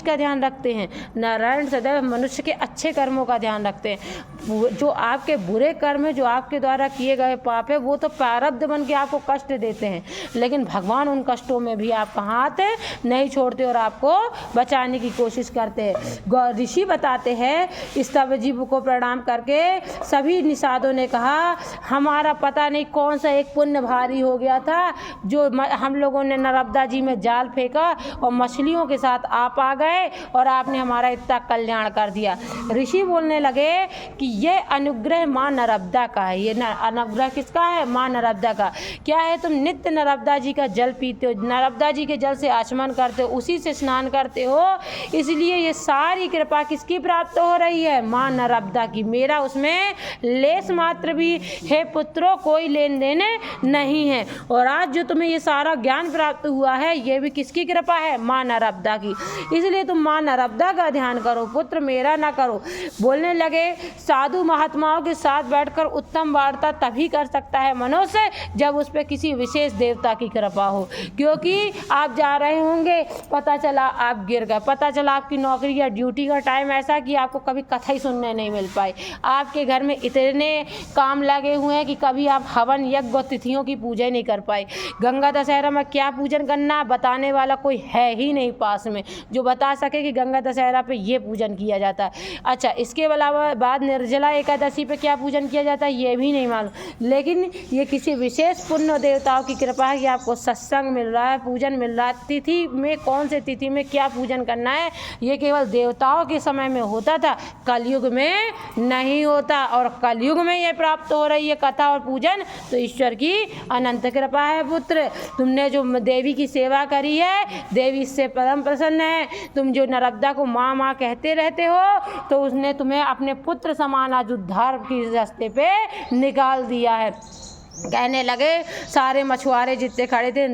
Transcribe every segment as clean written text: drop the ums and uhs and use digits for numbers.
किसका ध्यान रखते हैं? नारायण सदैव मनुष्य के अच्छे कर्मों का ध्यान रखते हैं। जो आपके बुरे कर्म है, जो आपके द्वारा किए गए पाप है, वो तो प्रारब्ध बन के आपको कष्ट देते हैं, लेकिन भगवान उन कष्टों में भी आपका हाथ नहीं छोड़ते और आपको बचाने की कोशिश करते हैं। ऋषि बताते हैं, स्तव जीव को प्रणाम करके सभी निषादों ने कहा, हमारा पता नहीं कौन सा एक पुण्य भारी हो गया था जो हम लोगों ने नर्मदा जी में जाल फेंका और मछलियों के साथ आप आ गए और आपने हमारा इतना कल्याण कर दिया। ऋषि बोलने लगे कि ये अनुग्रह माँ नर्मदा का है। ये अनुग्रह किसका है? माँ नर्मदा का। क्या है? तुम नित्य नर्मदा जी का जल पीते हो, नर्मदा जी के जल से आचमन करते हो, उसी से स्नान करते हो, इसलिए ये सारी कृपा किसकी प्राप्त हो रही है? माँ नर्मदा की। मेरा उसमें लेस मात्र भी हे पुत्रों कोई लेन देन नहीं है। और आज जो तुम्हें ये सारा ज्ञान प्राप्त हुआ है, ये भी किसकी कृपा है? माँ नर्मदा की। इसलिए तुम माँ नर्मदा का ध्यान करो, पुत्र मेरा ना करो। बोलने लगे, साधु महात्माओं के साथ बैठकर उत्तम वार्ता तभी कर सकता है मनुष्य जब उस पर किसी विशेष देवता की कृपा हो। क्योंकि आप जा रहे होंगे, पता चला आप गिर गए, पता चला आपकी नौकरी या ड्यूटी का टाइम ऐसा कि आपको कभी कथा ही सुनने नहीं मिल पाई, आपके घर में इतने काम लगे हुए हैं कि कभी आप हवन यज्ञ तिथियों की पूजा नहीं कर पाए। गंगा दशहरा में क्या पूजन करना बताने वाला कोई है ही नहीं पास में जो बता सके कि गंगा दशहरा पे ये पूजन किया जाता है। अच्छा, इसके अलावा बाद निर्जला एकादशी पे क्या पूजन किया जाता है ये भी नहीं मालूम। लेकिन ये किसी विशेष पुण्य देवताओं की कृपा है कि आपको सत्संग मिल रहा है, पूजन मिल रहा है। तिथि में कौन से तिथि में क्या पूजन करना है ये केवल देवताओं के समय में होता था, कलयुग में नहीं होता। और कलयुग में ये प्राप्त हो रही है कथा और पूजन, तो ईश्वर की अनंत कृपा है। पुत्र, तुमने जो देवी की सेवा करी है, देवी इससे परम प्रसन्न है। तुम जो नर्मदा को माँ माँ कहते रहते हो, तो उसने तुम्हें अपने पुत्र समान आज उद्धार की रास्ते पे निकाल दिया है। कहने लगे, सारे मछुआरे जितने खड़े थे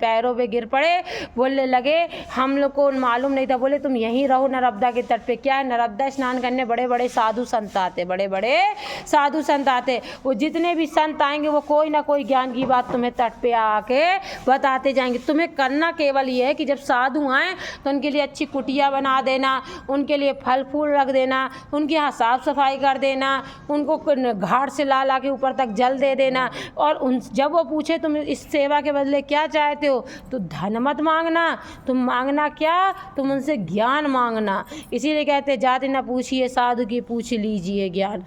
पैरों पे गिर पड़े, बोलने लगे हम लोग को मालूम नहीं था। बोले तुम यहीं रहो नर्मदा के तट पे। क्या है? नर्मदा स्नान करने बड़े बड़े साधु संत आते, बड़े बड़े साधु संत आते। वो जितने भी संत आएंगे वो कोई ना कोई ज्ञान की बात तुम्हें तट पे आके बताते जाएंगे। तुम्हें करना केवल ये है कि जब साधु आएँ तो उनके लिए अच्छी कुटिया बना देना, उनके लिए फल फूल रख देना, उनके यहाँ साफ सफाई कर देना, उनको घाट से ला ला के ऊपर तक जल दे देना। और जब वो पूछे तुम इस सेवा के बदले क्या चाहते हो, तो धन मत मांगना, तुम मांगना क्या? तुम उनसे ज्ञान मांगना। इसीलिए कहते जाति न पूछिए साधु की, पूछ लीजिए ज्ञान।